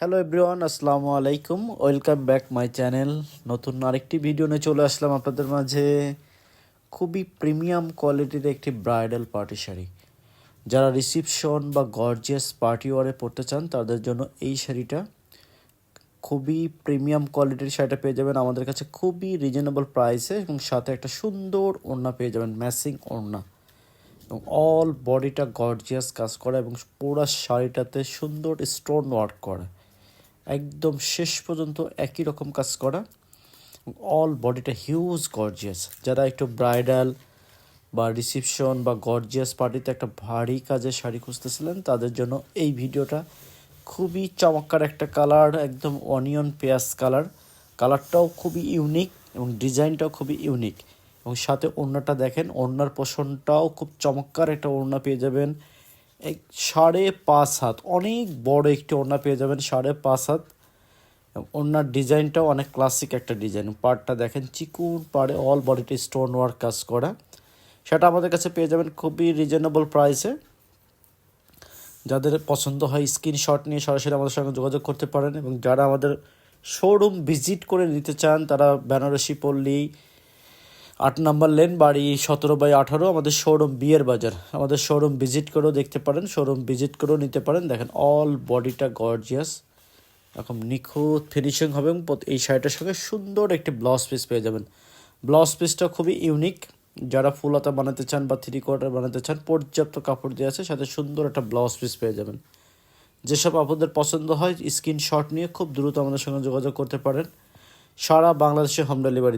Hello everyone, আসসালামু আলাইকুম। Welcome back my channel. নতুন আরেকটি ভিডিও নিয়ে চলে আসলাম আপনাদের মাঝে। খুবই প্রিমিয়াম কোয়ালিটির একটি ব্রাইডাল পার্টি শাড়ি। যারা রিসিপশন বা গর্জিয়াস পার্টি ওয়ারে পরতে চান তাদের জন্য এই শাড়িটা খুবই প্রিমিয়াম কোয়ালিটির শাড়িটা পেয়ে যাবেন আমাদের কাছে খুবই রিজনেবল প্রাইসে, এবং সাথে একটা সুন্দর ওড়না পেয়ে যাবেন, ম্যাচিং ওড়না। এবং অল বডিটা গর্জিয়াস কাজ করা এবং পুরো শাড়িটাতে সুন্দর স্টোন ওয়ার্ক করা, একদম শেষ পর্যন্ত একই রকম কাজ করা। অল বডিটা হিউজ গর্জিয়াস। যারা একটু ব্রাইডাল বা রিসিপশন বা গর্জিয়াস পার্টিতে একটা ভারী কাজের শাড়ি খুঁজতেছিলেন তাদের জন্য এই ভিডিওটা খুবই চমৎকার একটা কালার, একদম অনিয়ন পেঁয়াজ কালার। কালারটাও খুবই ইউনিক এবং ডিজাইনটাও খুবই ইউনিক। এবং সাথে ওড়নাটা দেখেন, ওড়নার পোষণটাও খুব চমৎকার একটা ওড়না পেয়ে যাবেন। 5.5 হাত, অনেক বড় একটি ওড়না পেয়ে যাবেন, 5.5 হাত। ওড়নার ডিজাইনটাও অনেক ক্লাসিক একটা ডিজাইন। পাড়টা দেখেন চিকুন পাড়ে, অল বডিতে স্টোন ওয়ার্ক কাজ করা। সেটা আমাদের কাছে পেয়ে যাবেন খুবই রিজনেবল প্রাইসে। যাদের পছন্দ হয় স্ক্রিনশট নিয়ে সরাসরি আমাদের সঙ্গে যোগাযোগ করতে পারেন, এবং যারা আমাদের শোরুম ভিজিট করে নিতে চান তারা বেনারসি পল্লী 8 নম্বর লেন, বাড়ি 17/18, আমাদের শোরুম বিয়ের বাজার। আমাদের শোরুম ভিজিট করেও দেখতে পারেন, শোরুম ভিজিট করেও নিতে পারেন। দেখেন অল বডিটা গর্জিয়াস, এখন নিখুঁত ফিনিশিং হবে। এবং এই শাড়িটার সঙ্গে সুন্দর একটি ব্লাউজ পিস পেয়ে যাবেন। ব্লাউজ পিসটা খুবই ইউনিক। যারা ফুল হাতা বানাতে চান বা 3/4 বানাতে চান, পর্যাপ্ত কাপড় দিয়ে আছে, সাথে সুন্দর একটা ব্লাউজ পিস পেয়ে যাবেন। যেসব আপনাদের পছন্দ হয় স্ক্রিনশট নিয়ে খুব দ্রুত আমাদের সঙ্গে যোগাযোগ করতে পারেন। সারা বাংলাদেশে হোম ডেলিভারি।